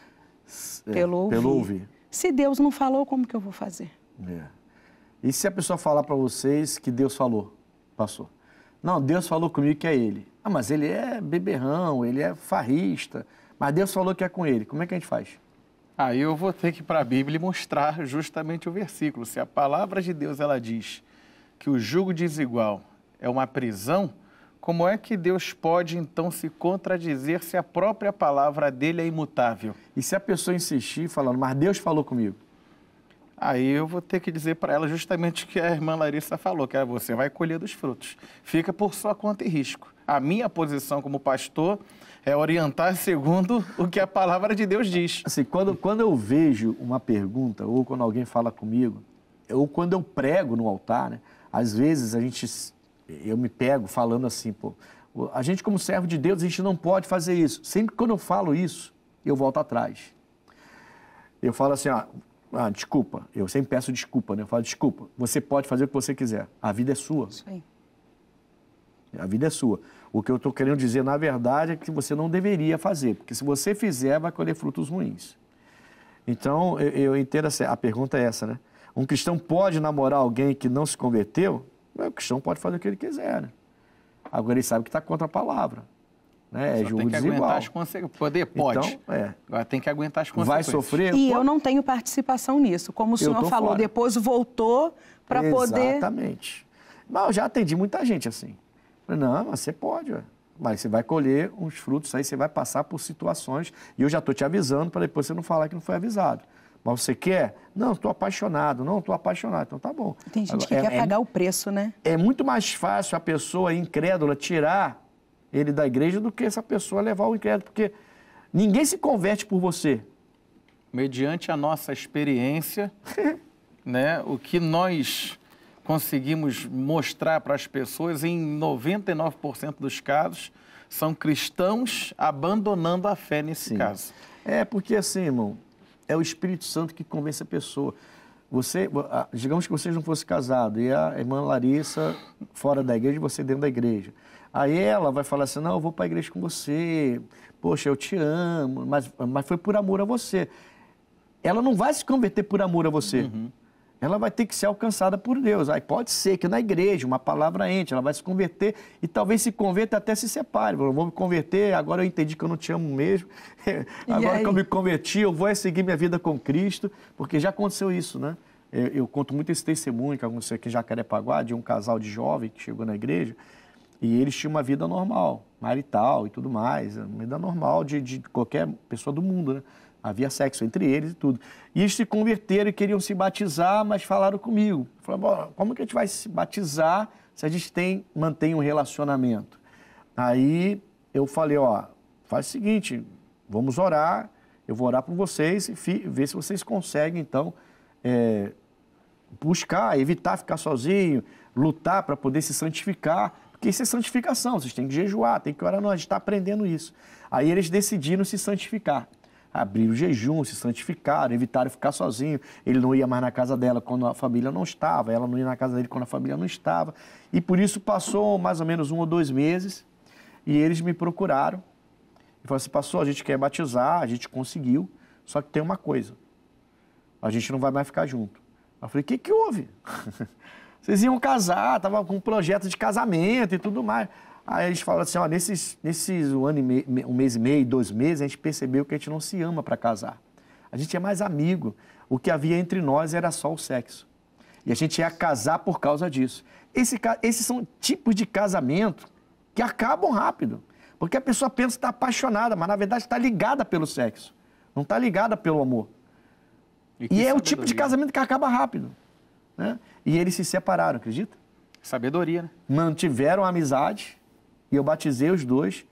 Pelo ouvir. Se Deus não falou, como que eu vou fazer? E se a pessoa falar para vocês que Deus falou, pastor? Não, Deus falou comigo que é ele. Ah, mas ele é beberrão, ele é farrista, mas Deus falou que é com ele. Como é que a gente faz? Aí eu vou ter que ir para a Bíblia e mostrar justamente o versículo. Se a palavra de Deus ela diz que o jugo desigual é uma prisão, como é que Deus pode, então, se contradizer se a própria palavra dele é imutável? E se a pessoa insistir falando, mas Deus falou comigo? Aí eu vou ter que dizer para ela justamente o que a irmã Larissa falou, que você vai colher dos frutos. Fica por sua conta e risco. A minha posição como pastor é orientar segundo o que a palavra de Deus diz. Assim, quando eu vejo uma pergunta, ou quando alguém fala comigo, ou quando eu prego no altar, né, às vezes eu me pego falando assim, a gente como servo de Deus, a gente não pode fazer isso. Sempre que quando eu falo isso, eu volto atrás. Eu falo assim, desculpa, eu sempre peço desculpa, né? Eu falo, desculpa, você pode fazer o que você quiser, a vida é sua. Isso aí. A vida é sua. O que eu estou querendo dizer, na verdade, é que você não deveria fazer, porque se você fizer, vai colher frutos ruins. Então, eu entendo, a pergunta é essa, né? Um cristão pode namorar alguém que não se converteu? O cristão pode fazer o que ele quiser, né? Agora ele sabe que está contra a palavra. Né? É julgo desigual. Tem que aguentar as consequências. Poder pode. Então, Agora tem que aguentar as consequências. Vai sofrer? E eu não tenho participação nisso. Como o senhor falou, fora. Depois voltou para poder... Exatamente. Mas eu já atendi muita gente assim. Não, mas você pode, mas você vai colher uns frutos aí, você vai passar por situações, e eu já estou te avisando para depois você não falar que não foi avisado. Mas você quer? Não, estou apaixonado. Não, estou apaixonado. Então tá bom. Tem gente que quer pagar o preço, né? É muito mais fácil a pessoa incrédula tirar ele da igreja do que essa pessoa levar o incrédulo, porque ninguém se converte por você. Mediante a nossa experiência, né, o que nós conseguimos mostrar para as pessoas, em 99% dos casos, são cristãos abandonando a fé nesse caso. É porque assim, irmão, é o Espírito Santo que convence a pessoa. Digamos que vocês não fossem casados, e a irmã Larissa fora da igreja e você dentro da igreja. Aí ela vai falar assim, não, eu vou para a igreja com você, poxa, eu te amo, mas foi por amor a você. Ela não vai se converter por amor a você. Uhum. Ela vai ter que ser alcançada por Deus. Aí pode ser que na igreja, uma palavra entre, ela vai se converter e talvez se converta até se separe. Eu vou me converter, agora eu entendi que eu não te amo mesmo. Agora que eu me converti, eu vou seguir minha vida com Cristo, porque já aconteceu isso, né? Eu conto muito esse testemunho que aconteceu aqui em Jacarepaguá, de um casal de jovem que chegou na igreja e eles tinham uma vida normal, marital e tudo mais, uma vida normal de qualquer pessoa do mundo, né? Havia sexo entre eles e tudo. E eles se converteram e queriam se batizar, mas falaram comigo. Falaram, como que a gente vai se batizar se a gente mantém um relacionamento? Aí eu falei, faz o seguinte, vamos orar, eu vou orar por vocês e ver se vocês conseguem, então, buscar, evitar ficar sozinho, lutar para poder se santificar, porque isso é santificação, vocês têm que jejuar, tem que orar, a gente está aprendendo isso. Aí eles decidiram se santificar. Abriram o jejum, se santificaram, evitaram ficar sozinho. Ele não ia mais na casa dela quando a família não estava, ela não ia na casa dele quando a família não estava. E por isso passou mais ou menos 1 ou 2 meses e eles me procuraram. E falaram assim, pastor, a gente quer batizar, a gente conseguiu, só que tem uma coisa, a gente não vai mais ficar junto. Eu falei, o que houve? Vocês iam casar, estavam com um projeto de casamento e tudo mais. Aí eles falam assim, nesses 1 mês e meio, 2 meses, a gente percebeu que a gente não se ama para casar. A gente é mais amigo. O que havia entre nós era só o sexo. E a gente ia casar por causa disso. Esses são tipos de casamento que acabam rápido. Porque a pessoa pensa que está apaixonada, mas na verdade está ligada pelo sexo. Não está ligada pelo amor. E é o tipo de casamento que acaba rápido. Né? E eles se separaram, acredita? Sabedoria, né? Mantiveram a amizade. E eu batizei os dois,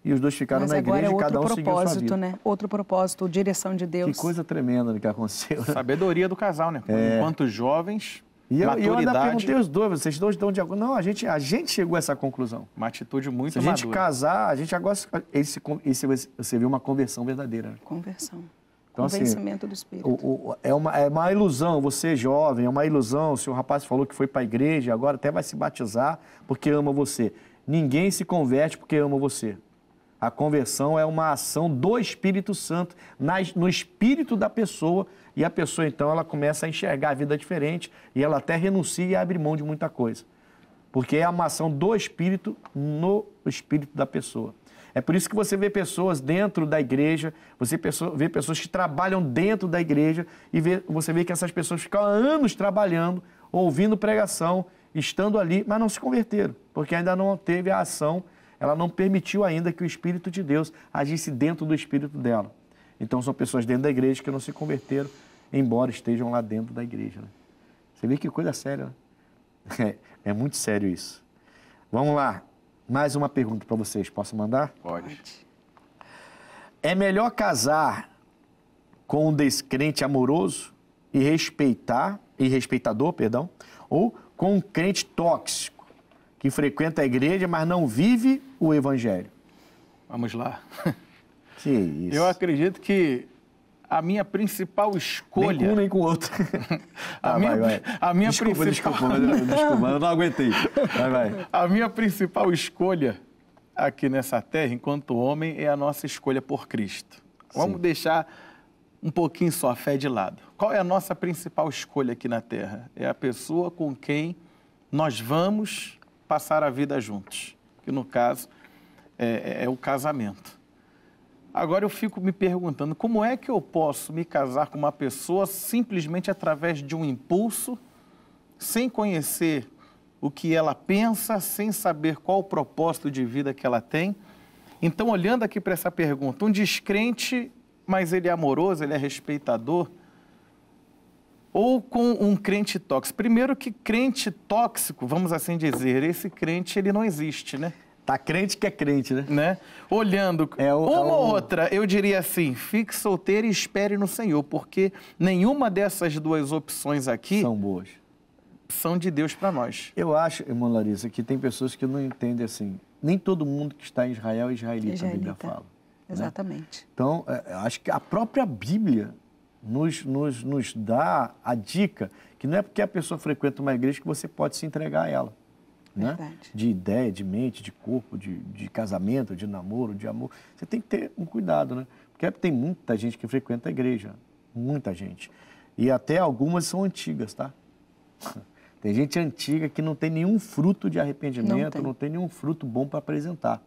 e os dois ficaram na igreja e cada um seguiu a sua vida. Né? Outro propósito, direção de Deus. Que coisa tremenda que aconteceu. Né? Sabedoria do casal, né? Enquanto jovens, maturidade. E eu ainda perguntei os dois, vocês dois estão de acordo? Não, a gente chegou a essa conclusão. Uma atitude muito madura. Se a gente casar, a gente agora... Você viu uma conversão verdadeira. Né? Conversão. Então, Convencimento do Espírito. É uma ilusão, você jovem, é uma ilusão. Se o rapaz falou que foi para a igreja, agora até vai se batizar porque ama você. Ninguém se converte porque ama você. A conversão é uma ação do Espírito Santo no espírito da pessoa e a pessoa, então, ela começa a enxergar a vida diferente e ela até renuncia e abre mão de muita coisa. Porque é uma ação do Espírito no espírito da pessoa. É por isso que você vê pessoas dentro da igreja, você vê pessoas que trabalham dentro da igreja e você vê que essas pessoas ficam há anos trabalhando, ouvindo pregação, estando ali, mas não se converteram, porque ainda não teve a ação, ela não permitiu ainda que o Espírito de Deus agisse dentro do espírito dela. Então são pessoas dentro da igreja que não se converteram, embora estejam lá dentro da igreja. Né? Você vê que coisa séria, né? É muito sério isso. Vamos lá, mais uma pergunta para vocês, posso mandar? Pode. É melhor casar com um descrente amoroso e respeitador, ou com um crente tóxico, que frequenta a igreja, mas não vive o evangelho? Vamos lá. Que isso. Eu acredito que a minha principal escolha... Nem com um, nem com o outro. A minha Desculpa, eu não aguentei. Vai. A minha principal escolha aqui nessa terra, enquanto homem, é a nossa escolha por Cristo. Vamos deixar um pouquinho só a fé de lado. Qual é a nossa principal escolha aqui na terra? É a pessoa com quem nós vamos passar a vida juntos, que no caso é o casamento. Agora eu fico me perguntando, como é que eu posso me casar com uma pessoa simplesmente através de um impulso, sem conhecer o que ela pensa, sem saber qual o propósito de vida que ela tem? Então, olhando aqui para essa pergunta, um descrente, mas ele é amoroso, ele é respeitador, ou com um crente tóxico? Primeiro que crente tóxico, vamos assim dizer, esse crente ele não existe, né? Tá crente que é crente, né? Olhando ou outra, eu diria assim, fique solteiro e espere no Senhor, porque nenhuma dessas duas opções aqui são boas. São de Deus para nós. Eu acho, irmã Larissa, que tem pessoas que não entendem assim. Nem todo mundo que está em Israel é israelita, a Bíblia fala. Exatamente. Né? Então, acho que a própria Bíblia nos dá a dica que não é porque a pessoa frequenta uma igreja que você pode se entregar a ela. né? De ideia, de mente, de corpo, de casamento, de namoro, de amor. Você tem que ter um cuidado, né? Porque tem muita gente que frequenta a igreja, muita gente. E até algumas são antigas, tá? Tem gente antiga que não tem nenhum fruto de arrependimento, não tem nenhum fruto bom para apresentar.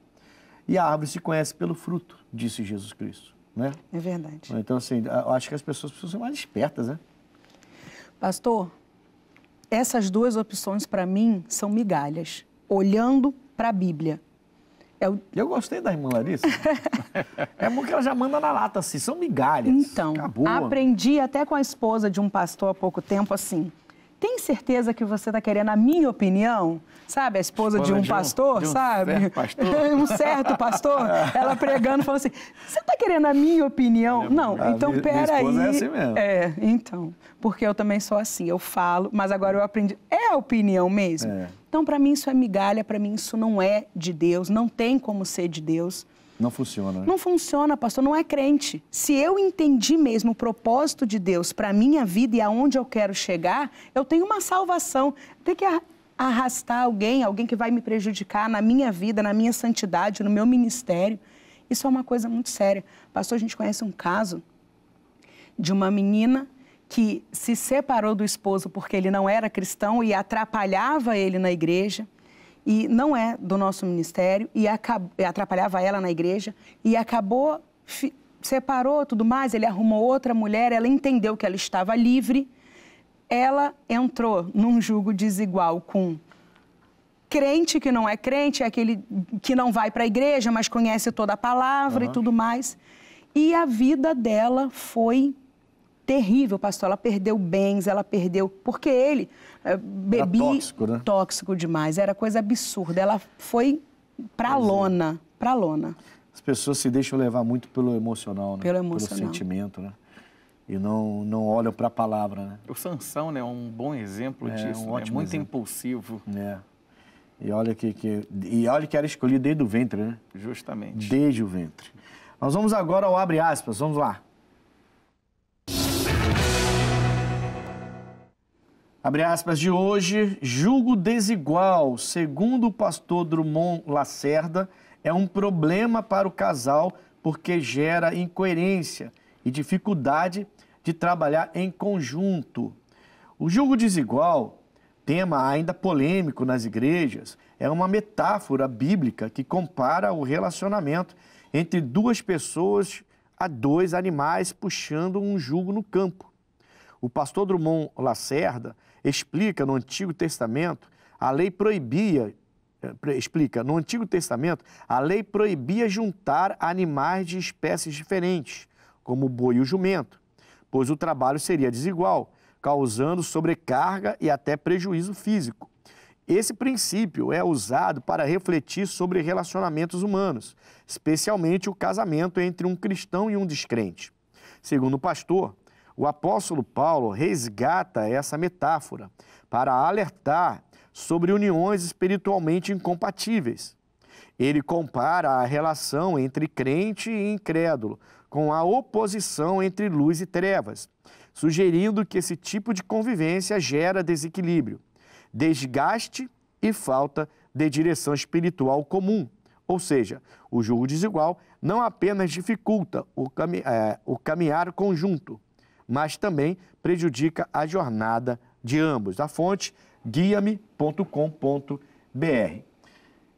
E a árvore se conhece pelo fruto, disse Jesus Cristo, né? É verdade. Então, assim, eu acho que as pessoas precisam ser mais espertas, né? Pastor, essas duas opções, para mim, são migalhas, olhando para a Bíblia. Eu gostei da irmã Larissa. É bom que ela já manda na lata, assim, são migalhas. Então, aprendi até com a esposa de um pastor há pouco tempo, assim, tem certeza que você está querendo a minha opinião? Sabe, a esposa de um pastor, sabe? Certo pastor. Um certo pastor. Ela pregando, falou assim, você está querendo a minha opinião? Não, então peraí. Minha esposa é assim mesmo. Então, porque eu também sou assim, eu falo, mas agora eu aprendi, é a opinião mesmo. Então, para mim isso é migalha, para mim isso não é de Deus, não tem como ser de Deus. Não funciona, né? Não funciona, pastor, não é crente. Se eu entendi mesmo o propósito de Deus para a minha vida e aonde eu quero chegar, eu tenho uma salvação. Tem que arrastar alguém que vai me prejudicar na minha vida, na minha santidade, no meu ministério. Isso é uma coisa muito séria. Pastor, a gente conhece um caso de uma menina que se separou do esposo porque ele não era cristão e atrapalhava ele na igreja. E não é do nosso ministério, e atrapalhava ela na igreja, e acabou, separou tudo mais, ele arrumou outra mulher, ela entendeu que ela estava livre, ela entrou num jugo desigual com crente que não é crente, é aquele que não vai para a igreja, mas conhece toda a palavra e tudo mais, e a vida dela foi terrível, pastor, ela perdeu bens, ela perdeu, porque ele bebia... Tóxico, né? Tóxico demais, era coisa absurda, ela foi pra lona. As pessoas se deixam levar muito pelo emocional, né? Pelo emocional. Pelo sentimento, né? E não olham para a palavra, né? O Sansão, né, é um bom exemplo disso, um ótimo muito exemplo. Impulsivo. E olha que era escolhido desde o ventre, né? Justamente. Desde o ventre. Nós vamos agora ao abre aspas, vamos lá. Abre aspas de hoje, julgo desigual, segundo o pastor Drummond Lacerda, é um problema para o casal porque gera incoerência e dificuldade de trabalhar em conjunto. O julgo desigual, tema ainda polêmico nas igrejas, é uma metáfora bíblica que compara o relacionamento entre duas pessoas a dois animais puxando um jugo no campo. O pastor Drummond Lacerda explica no Antigo Testamento, a lei proibia juntar animais de espécies diferentes, como o boi e o jumento, pois o trabalho seria desigual, causando sobrecarga e até prejuízo físico. Esse princípio é usado para refletir sobre relacionamentos humanos, especialmente o casamento entre um cristão e um descrente. Segundo o pastor, o apóstolo Paulo resgata essa metáfora para alertar sobre uniões espiritualmente incompatíveis. Ele compara a relação entre crente e incrédulo com a oposição entre luz e trevas, sugerindo que esse tipo de convivência gera desequilíbrio, desgaste e falta de direção espiritual comum. Ou seja, o julgo desigual não apenas dificulta o caminhar conjunto, mas também prejudica a jornada de ambos. A fonte, guiame.com.br.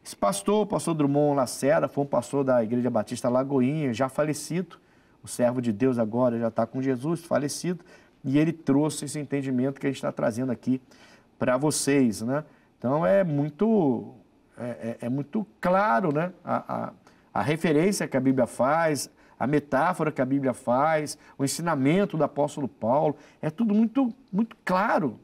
Esse pastor, o pastor Drummond Lacerda, foi um pastor da Igreja Batista Lagoinha, já falecido. O servo de Deus agora já está com Jesus, falecido. E ele trouxe esse entendimento que a gente está trazendo aqui para vocês, né? Então, é muito claro, né? A referência que a Bíblia faz, a metáfora que a Bíblia faz, o ensinamento do apóstolo Paulo, é tudo muito, muito claro.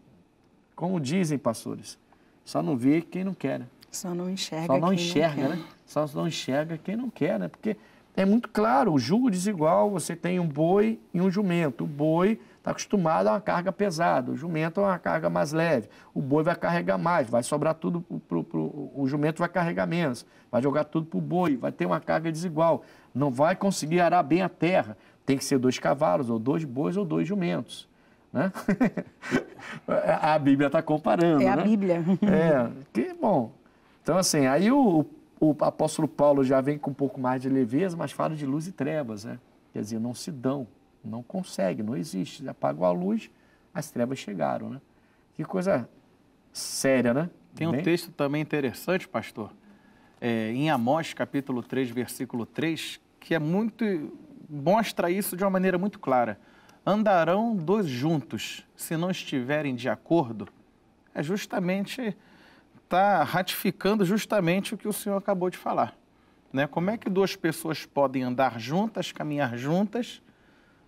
Como dizem, pastores, só não vê quem não quer, né? Só não enxerga quem não quer. Né? Só não enxerga quem não quer, né? Porque é muito claro, o jugo desigual, você tem um boi e um jumento. O boi está acostumado a uma carga pesada, o jumento é uma carga mais leve. O boi vai carregar mais, vai sobrar tudo, o jumento vai carregar menos, vai jogar tudo para o boi, vai ter uma carga desigual. Não vai conseguir arar bem a terra. Tem que ser 2 cavalos, ou 2 bois, ou 2 jumentos. Né? A Bíblia está comparando, É né? a Bíblia. Que bom. Então, assim, aí o apóstolo Paulo já vem com um pouco mais de leveza, mas fala de luz e trevas, né? Quer dizer, não se dão, não consegue, não existe. Apagou a luz, as trevas chegaram, né? Que coisa séria, né? Tem um texto também interessante, pastor, em Amós, capítulo 3, versículo 3, que é muito, mostra isso de uma maneira muito clara. Andarão dois juntos, se não estiverem de acordo. É justamente, está ratificando justamente o que o senhor acabou de falar. Né? Como é que duas pessoas podem andar juntas, caminhar juntas,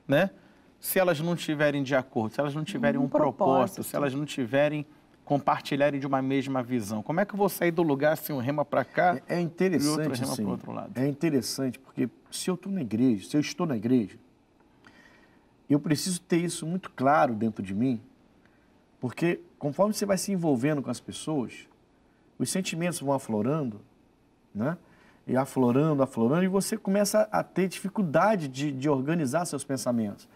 né? Se elas não estiverem de acordo, se elas não tiverem um propósito, se elas não tiverem, compartilharem de uma mesma visão? Como é que eu vou sair do lugar assim, um rema para cá é interessante, e outro rema assim, para o outro lado? É interessante porque se eu estou na igreja, se eu estou na igreja, eu preciso ter isso muito claro dentro de mim, porque conforme você vai se envolvendo com as pessoas, os sentimentos vão aflorando, né? E aflorando, e você começa a ter dificuldade de organizar seus pensamentos.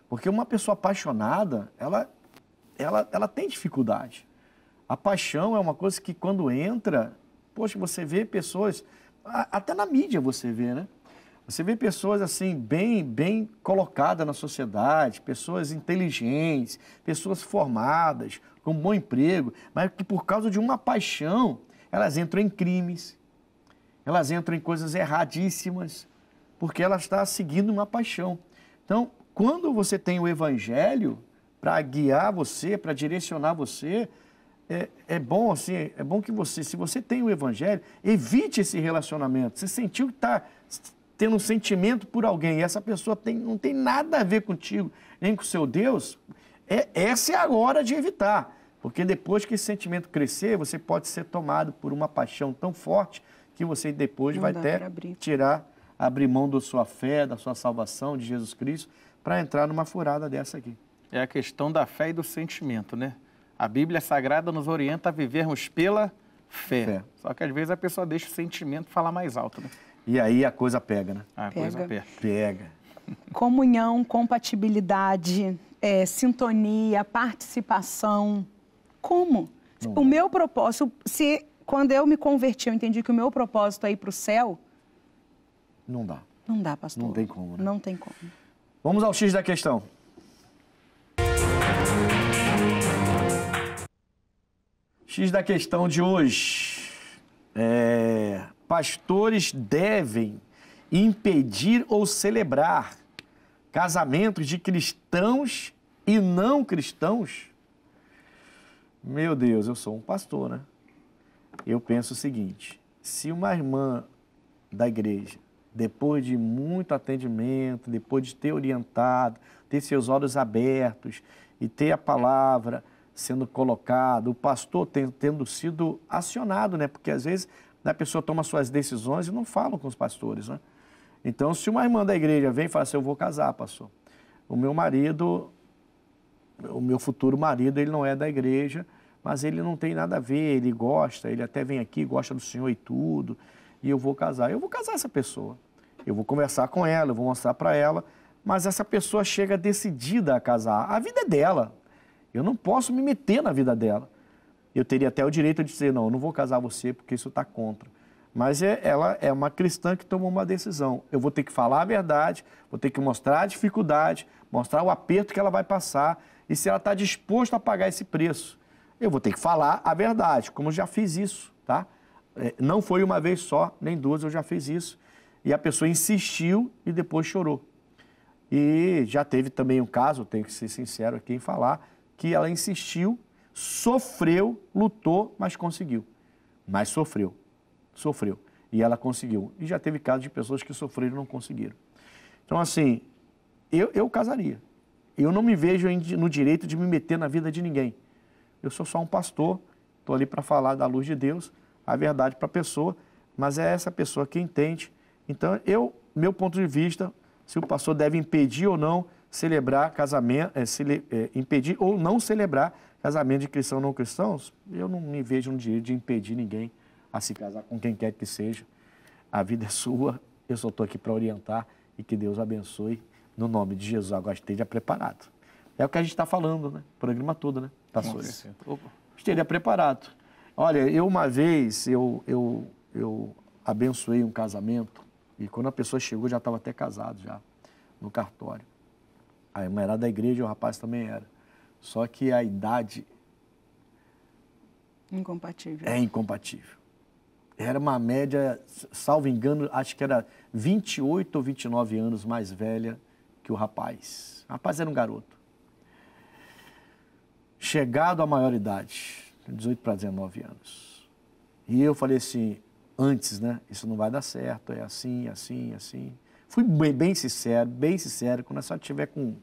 Porque uma pessoa apaixonada, ela tem dificuldade. A paixão é uma coisa que quando entra, poxa, você vê pessoas, até na mídia você vê, né? Você vê pessoas assim, bem colocadas na sociedade, pessoas inteligentes, pessoas formadas, com um bom emprego, mas que por causa de uma paixão, elas entram em crimes, elas entram em coisas erradíssimas, porque ela está seguindo uma paixão. Então, quando você tem o Evangelho para guiar você, para direcionar você, é bom assim, é bom que você, se você tem o Evangelho, evite esse relacionamento. Você sentiu que está tendo um sentimento por alguém e essa pessoa não tem nada a ver contigo, nem com o seu Deus, essa é a hora de evitar. Porque depois que esse sentimento crescer, você pode ser tomado por uma paixão tão forte que você depois vai até abrir mão da sua fé, da sua salvação, de Jesus Cristo, para entrar numa furada dessa aqui. É a questão da fé e do sentimento, né? A Bíblia Sagrada nos orienta a vivermos pela fé. Só que às vezes a pessoa deixa o sentimento falar mais alto, né? E aí a coisa pega, né? A coisa pega. Comunhão, compatibilidade, sintonia, participação. Como? O meu propósito, quando eu me converti, eu entendi que o meu propósito é ir para o céu. Não dá. Não dá, pastor. Não tem como, né? Não tem como. Vamos ao X da questão. X da questão de hoje. Pastores devem impedir ou celebrar casamentos de cristãos e não cristãos? Meu Deus, eu sou um pastor, né? Eu penso o seguinte, se uma irmã da igreja, depois de muito atendimento, depois de ter orientado, ter seus olhos abertos e ter a palavra sendo colocada, o pastor tendo sido acionado, né? Porque às vezes a pessoa toma suas decisões e não falam com os pastores, né? Então, se uma irmã da igreja vem e fala assim, eu vou casar, pastor, o meu marido, o meu futuro marido, ele não é da igreja, mas ele não tem nada a ver, ele gosta, ele até vem aqui, gosta do Senhor e tudo, e eu vou casar essa pessoa. Eu vou conversar com ela, eu vou mostrar para ela, mas essa pessoa chega decidida a casar. A vida é dela. Eu não posso me meter na vida dela. Eu teria até o direito de dizer, não, eu não vou casar você porque isso está contra. Mas ela é uma cristã que tomou uma decisão. Eu vou ter que falar a verdade, vou ter que mostrar a dificuldade, mostrar o aperto que ela vai passar e se ela está disposta a pagar esse preço. Eu vou ter que falar a verdade, como eu já fiz isso, tá? Não foi uma vez só, nem duas, eu já fiz isso. E a pessoa insistiu e depois chorou. E já teve também um caso, tenho que ser sincero aqui em falar, que ela insistiu, sofreu, lutou, mas conseguiu. Mas sofreu. E ela conseguiu. E já teve casos de pessoas que sofreram e não conseguiram. Então, assim, eu casaria. Eu não me vejo no direito de me meter na vida de ninguém. Eu sou só um pastor, estou ali para falar da luz de Deus, a verdade para a pessoa, mas é essa pessoa que entende. Então, meu ponto de vista, se o pastor deve impedir ou não celebrar casamento, impedir ou não celebrar casamento de cristãos ou não cristãos, eu não me vejo no direito de impedir ninguém a se casar com quem quer que seja. A vida é sua, eu só estou aqui para orientar e que Deus abençoe no nome de Jesus. Agora esteja preparado. É o que a gente está falando, né? O programa todo, né? Pastor? Esteja preparado. Olha, uma vez, eu abençoei um casamento e quando a pessoa chegou, já estava até casado já, no cartório. A irmã era da igreja e o rapaz também era. Só que a idade... Incompatível. É incompatível. Era uma média, salvo engano, acho que era 28 ou 29 anos mais velha que o rapaz. O rapaz era um garoto. Chegado à maioridade, 18 para 19 anos. E eu falei assim, antes, né? Isso não vai dar certo, é assim, assim, assim. Fui bem sincero, quando a senhora estiver com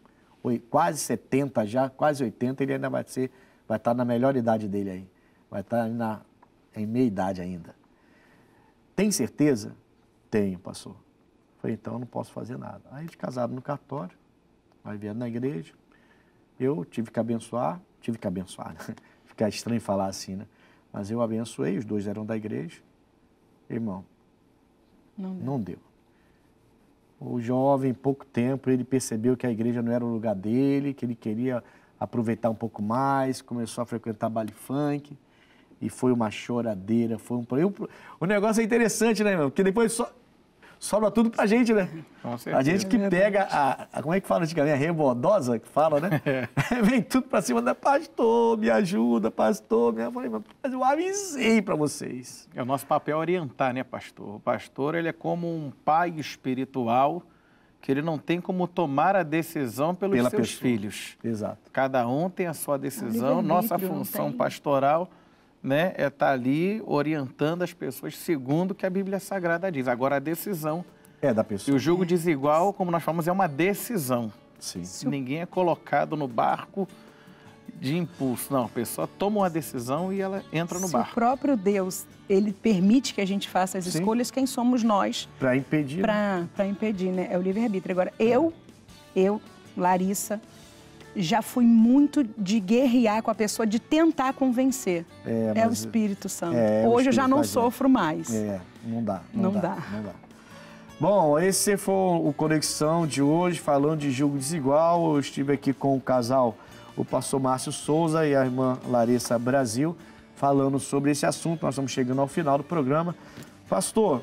quase 70 já, quase 80, ele ainda vai estar na melhor idade dele aí. Vai estar em meia idade ainda. Tem certeza? Tenho, pastor. Falei, então eu não posso fazer nada. Aí eles casaram no cartório, aí vieram na igreja. Eu tive que abençoar, né? Fica estranho falar assim, né? Mas eu abençoei, os dois eram da igreja. Irmão, não deu. O jovem, em pouco tempo, ele percebeu que a igreja não era o lugar dele, que ele queria aproveitar um pouco mais, começou a frequentar baile funk, e foi uma choradeira, foi um... O negócio é interessante, né, irmão? Porque depois sobra tudo pra gente, né? Com certeza. A gente que pega como é que fala antigamente? A rebordosa que fala, né? Vem tudo pra cima da pastor, me ajuda, pastor. Eu falei, mas eu avisei pra vocês. O nosso papel é orientar, né, pastor? O pastor, ele é como um pai espiritual que ele não tem como tomar a decisão pelos seus filhos. Exato. Cada um tem a sua decisão. Nossa função pastoral, né, é estar ali orientando as pessoas segundo o que a Bíblia Sagrada diz. Agora, a decisão é da pessoa. E o jugo desigual, como nós falamos, é uma decisão. Sim. Ninguém é colocado no barco de impulso. Não, a pessoa toma uma decisão e ela entra no barco. O próprio Deus, ele permite que a gente faça as escolhas, quem somos nós? Para impedir. Para impedir, né? É o livre-arbítrio. Agora, eu, Larissa, já fui muito de guerrear com a pessoa, de tentar convencer. É o Espírito Santo. Hoje eu já não sofro mais. Não dá. Bom, esse foi o Conexão de hoje, falando de jugo desigual. Eu estive aqui com o casal, o pastor Márcio Souza e a irmã Larissa Brasil, falando sobre esse assunto. Nós estamos chegando ao final do programa. Pastor,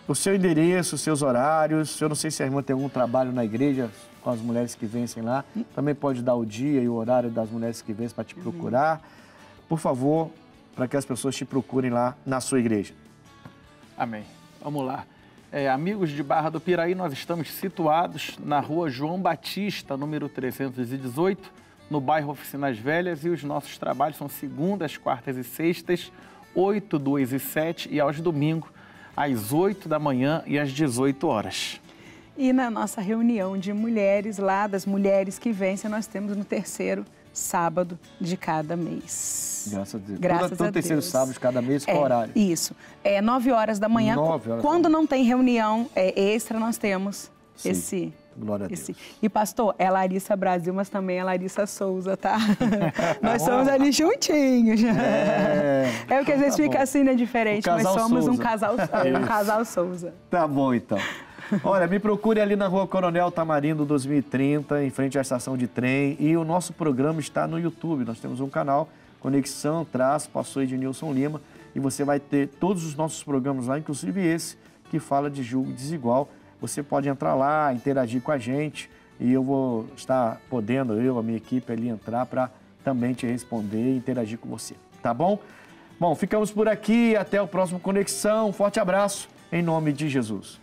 o seu endereço, os seus horários, eu não sei se a irmã tem algum trabalho na igreja com as mulheres que vencem lá, também pode dar o dia e o horário das mulheres que vencem para te procurar. Por favor, para que as pessoas te procurem lá na sua igreja. Amém. Vamos lá. Amigos de Barra do Piraí, nós estamos situados na rua João Batista, número 318, no bairro Oficinas Velhas, e os nossos trabalhos são segundas, quartas e sextas, 8, 2 e 7, e aos domingos, às 8 da manhã e às 18 horas. E na nossa reunião de mulheres, lá das mulheres que vencem, nós temos no terceiro sábado de cada mês. Graças a Deus. Graças a Deus. Todo terceiro sábado de cada mês, qual horário? Isso. 9 horas da manhã. 9 horas Quando não tem reunião extra, nós temos esse... Glória a Deus. E, pastor, é Larissa Brasil, mas também é Larissa Souza, tá? Nós somos ali juntinhos. Porque às vezes fica assim, né, diferente, mas somos Souza. um casal Souza. Tá bom, então. Olha, me procure ali na Rua Coronel Tamarindo 2030, em frente à estação de trem. E o nosso programa está no YouTube. Nós temos um canal, Conexão, pastor Ednilson Lima. E você vai ter todos os nossos programas lá, inclusive esse, que fala de jugo desigual. Você pode entrar lá, interagir com a gente. E eu vou estar podendo, a minha equipe ali, entrar para também te responder e interagir com você. Tá bom? Bom, ficamos por aqui. Até o próximo Conexão. Um forte abraço, em nome de Jesus.